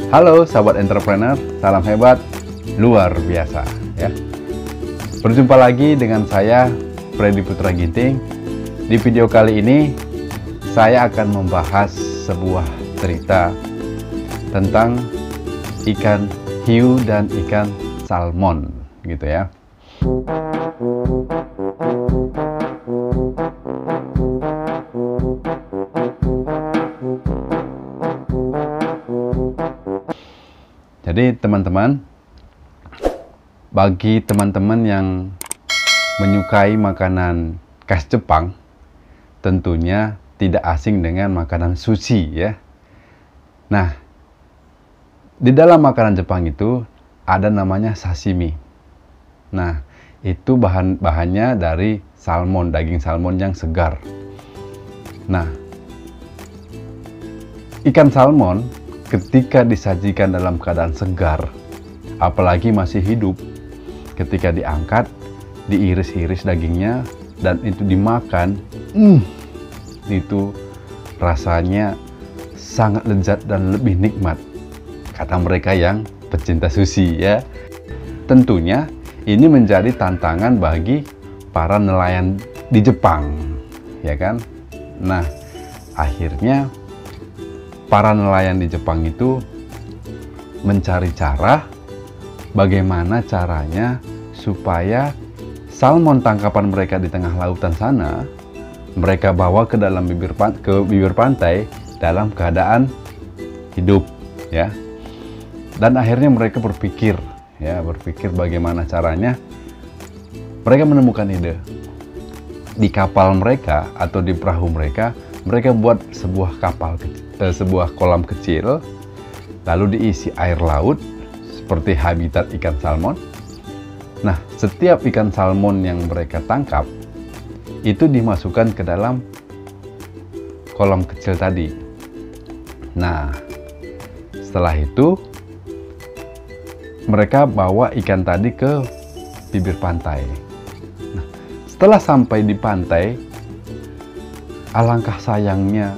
Halo sahabat entrepreneur, salam hebat, luar biasa ya. Berjumpa lagi dengan saya, Freddy Putra Ginting. Di video kali ini, saya akan membahas sebuah cerita tentang ikan hiu dan ikan salmon, gitu ya. Jadi teman-teman, bagi teman-teman yang menyukai makanan khas Jepang, tentunya tidak asing dengan makanan sushi ya. Nah, di dalam makanan Jepang itu ada namanya sashimi. Nah, itu bahannya dari salmon, daging salmon yang segar. Nah, ikan salmon ketika disajikan dalam keadaan segar, apalagi masih hidup, ketika diangkat, diiris-iris dagingnya, dan itu dimakan, itu rasanya sangat lezat dan lebih nikmat, kata mereka yang pecinta sushi ya. Tentunya ini menjadi tantangan bagi para nelayan di Jepang, ya kan? Nah, akhirnya para nelayan di Jepang itu mencari cara bagaimana caranya supaya salmon tangkapan mereka di tengah lautan sana mereka bawa ke dalam bibir pantai dalam keadaan hidup ya. Dan akhirnya mereka berpikir bagaimana caranya. Mereka menemukan ide. Di kapal mereka atau di perahu mereka buat sebuah kolam kecil, lalu diisi air laut seperti habitat ikan salmon. Nah, setiap ikan salmon yang mereka tangkap itu dimasukkan ke dalam kolam kecil tadi. Nah, setelah itu mereka bawa ikan tadi ke bibir pantai. Nah, setelah sampai di pantai, alangkah sayangnya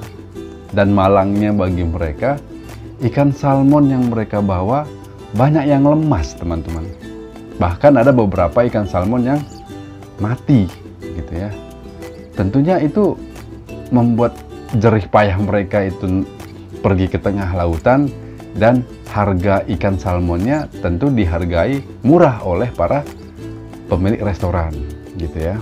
dan malangnya bagi mereka, ikan salmon yang mereka bawa banyak yang lemas, teman-teman. Bahkan ada beberapa ikan salmon yang mati, gitu ya. Tentunya itu membuat jerih payah mereka itu pergi ke tengah lautan, dan harga ikan salmonnya tentu dihargai murah oleh para pemilik restoran, gitu ya.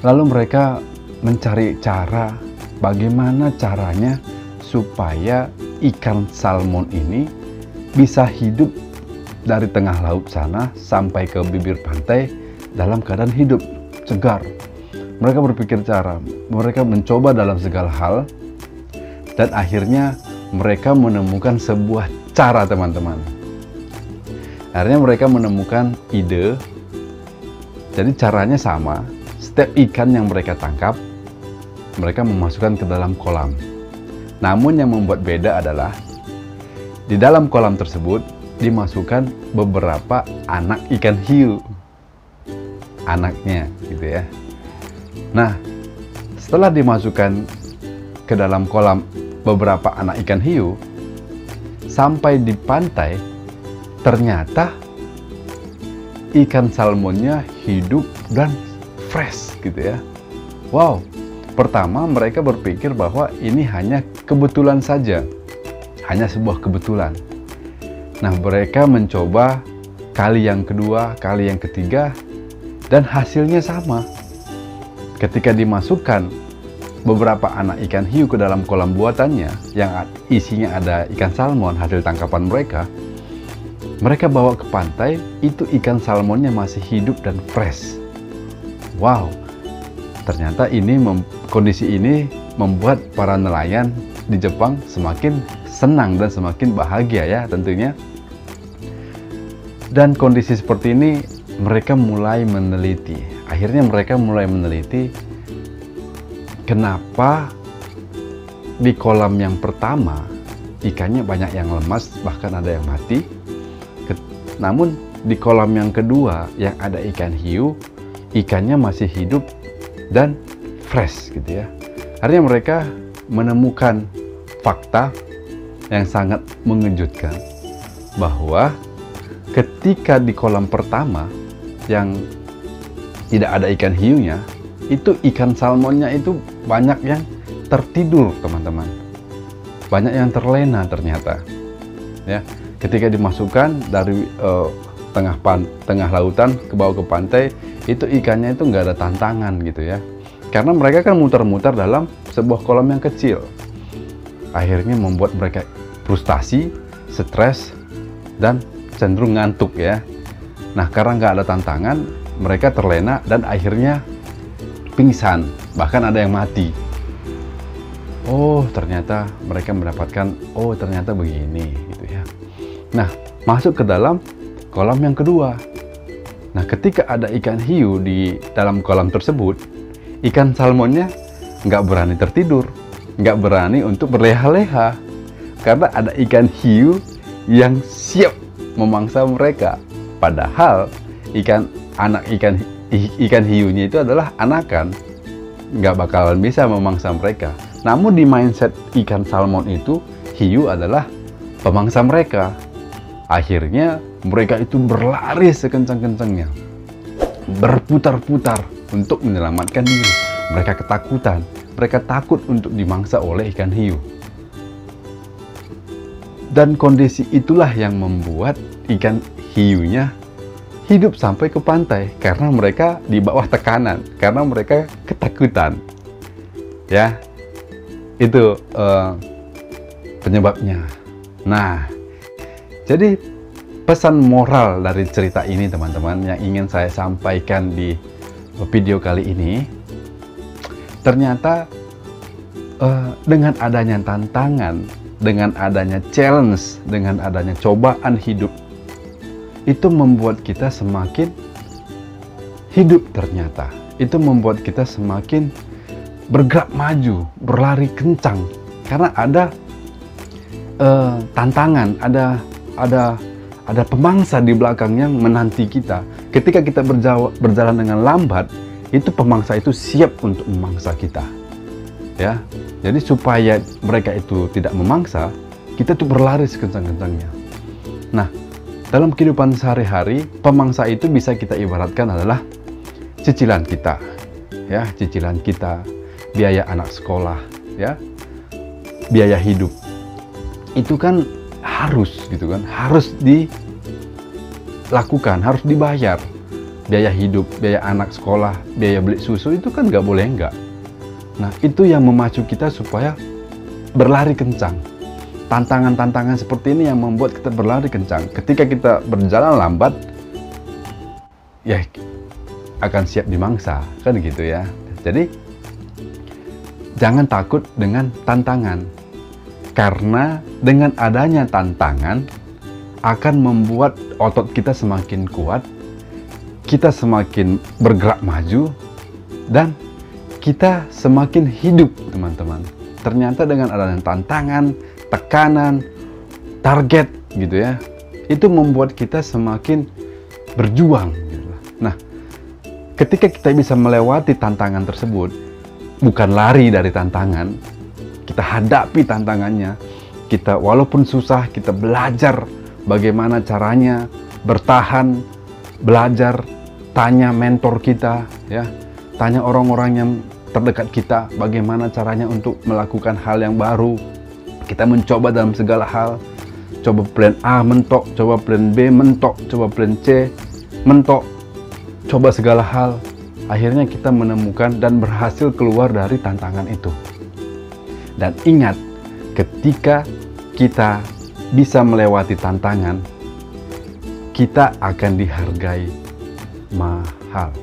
Lalu mereka mencari cara bagaimana caranya supaya ikan salmon ini bisa hidup dari tengah laut sana sampai ke bibir pantai dalam keadaan hidup, segar. Mereka berpikir cara, mereka mencoba dalam segala hal, dan akhirnya mereka menemukan sebuah cara, teman-teman. Akhirnya mereka menemukan ide. Jadi caranya sama, setiap ikan yang mereka tangkap mereka memasukkan ke dalam kolam. Namun yang membuat beda adalah di dalam kolam tersebut dimasukkan beberapa anak ikan hiu, anaknya gitu ya. Nah, setelah dimasukkan ke dalam kolam beberapa anak ikan hiu, sampai di pantai ternyata ikan salmonnya hidup dan fresh gitu ya. Wow. Pertama, mereka berpikir bahwa ini hanya kebetulan saja, hanya sebuah kebetulan. Nah, mereka mencoba kali yang kedua, kali yang ketiga, dan hasilnya sama. Ketika dimasukkan beberapa anak ikan hiu ke dalam kolam buatannya, yang isinya ada ikan salmon, hasil tangkapan mereka bawa ke pantai, itu ikan salmonnya masih hidup dan fresh. Wow! Ternyata kondisi ini membuat para nelayan di Jepang semakin senang dan semakin bahagia ya tentunya. Dan kondisi seperti ini mereka mulai meneliti. Akhirnya mereka mulai meneliti kenapa di kolam yang pertama ikannya banyak yang lemas, bahkan ada yang mati. Namun di kolam yang kedua yang ada ikan hiu, ikannya masih hidup dan fresh gitu ya. Akhirnya mereka menemukan fakta yang sangat mengejutkan bahwa ketika di kolam pertama yang tidak ada ikan hiunya, itu ikan salmonnya itu banyak yang tertidur, teman-teman. Banyak yang terlena ternyata. Ya, ketika dimasukkan dari tengah lautan ke bawah ke pantai, itu ikannya itu nggak ada tantangan gitu ya. Karena mereka kan muter-muter dalam sebuah kolam yang kecil. Akhirnya membuat mereka frustasi, stres, dan cenderung ngantuk ya. Nah, karena nggak ada tantangan, mereka terlena dan akhirnya pingsan, bahkan ada yang mati. Oh, ternyata mereka mendapatkan, oh ternyata begini gitu ya. Nah, masuk ke dalam kolam yang kedua. Nah, ketika ada ikan hiu di dalam kolam tersebut, ikan salmonnya nggak berani tertidur, nggak berani untuk berleha-leha, karena ada ikan hiu yang siap memangsa mereka. Padahal ikan hiunya itu adalah anakan, nggak bakalan bisa memangsa mereka. Namun di mindset ikan salmon itu, hiu adalah pemangsa mereka. Akhirnya mereka itu berlari sekencang-kencangnya, berputar-putar untuk menyelamatkan diri. Mereka ketakutan, mereka takut untuk dimangsa oleh ikan hiu. Dan kondisi itulah yang membuat ikan hiunya hidup sampai ke pantai, karena mereka di bawah tekanan, karena mereka ketakutan. Ya, itu penyebabnya. Nah, jadi pesan moral dari cerita ini, teman-teman, yang ingin saya sampaikan di video kali ini, ternyata dengan adanya tantangan, dengan adanya challenge, dengan adanya cobaan hidup, itu membuat kita semakin hidup ternyata. Itu membuat kita semakin bergerak maju, berlari kencang, karena ada tantangan, ada pemangsa di belakang yang menanti kita. Ketika kita berjalan dengan lambat, itu pemangsa itu siap untuk memangsa kita. Ya, jadi supaya mereka itu tidak memangsa, kita tuh berlari sekencang-kencangnya. Nah, dalam kehidupan sehari-hari, pemangsa itu bisa kita ibaratkan adalah cicilan kita, ya, cicilan kita, biaya anak sekolah, ya, biaya hidup. Itu kan harus gitu kan, harus dilakukan, harus dibayar. Biaya hidup, biaya anak sekolah, biaya beli susu itu kan nggak boleh enggak. Nah, itu yang memacu kita supaya berlari kencang. Tantangan-tantangan seperti ini yang membuat kita berlari kencang. Ketika kita berjalan lambat, ya akan siap dimangsa, kan gitu ya. Jadi jangan takut dengan tantangan, karena dengan adanya tantangan akan membuat otot kita semakin kuat, kita semakin bergerak maju, dan kita semakin hidup, teman-teman. Ternyata dengan adanya tantangan, tekanan, target gitu ya, itu membuat kita semakin berjuang gitu. Nah, ketika kita bisa melewati tantangan tersebut, bukan lari dari tantangan, kita hadapi tantangannya, kita walaupun susah, kita belajar bagaimana caranya bertahan, belajar, tanya mentor kita, ya, tanya orang-orang yang terdekat kita bagaimana caranya untuk melakukan hal yang baru. Kita mencoba dalam segala hal, coba plan A mentok, coba plan B mentok, coba plan C mentok, coba segala hal. Akhirnya kita menemukan dan berhasil keluar dari tantangan itu. Dan ingat, ketika kita bisa melewati tantangan, kita akan dihargai mahal.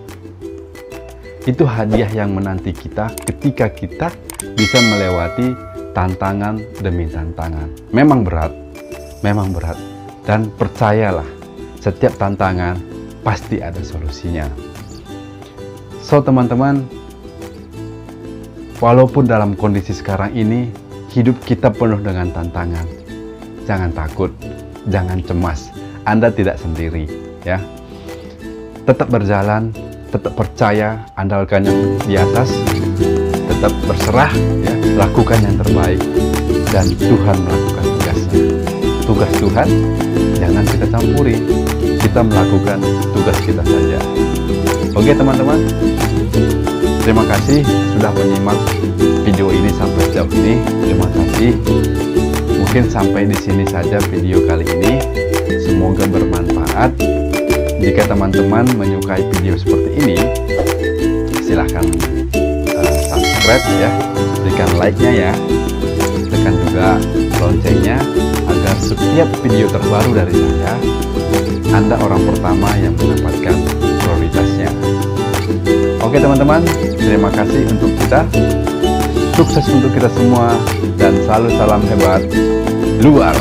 Itu hadiah yang menanti kita ketika kita bisa melewati tantangan demi tantangan. Memang berat, dan percayalah, setiap tantangan pasti ada solusinya. So, teman-teman, walaupun dalam kondisi sekarang ini hidup kita penuh dengan tantangan, jangan takut, jangan cemas. Anda tidak sendiri, ya. Tetap berjalan, tetap percaya, andalkan yang di atas, tetap berserah, ya, lakukan yang terbaik, dan Tuhan melakukan tugas tugasnya. Tugas Tuhan jangan kita campuri, kita melakukan tugas kita saja. Oke teman-teman, terima kasih sudah menyimak video ini sampai sejauh ini. Terima kasih. Mungkin sampai di sini saja video kali ini. Semoga bermanfaat. Jika teman-teman menyukai video seperti ini, silahkan subscribe ya, berikan like-nya ya, tekan juga loncengnya agar setiap video terbaru dari saya, Anda orang pertama yang mendapatkan prioritasnya. Oke teman-teman, terima kasih untuk kita, sukses untuk kita semua, dan selalu salam hebat luar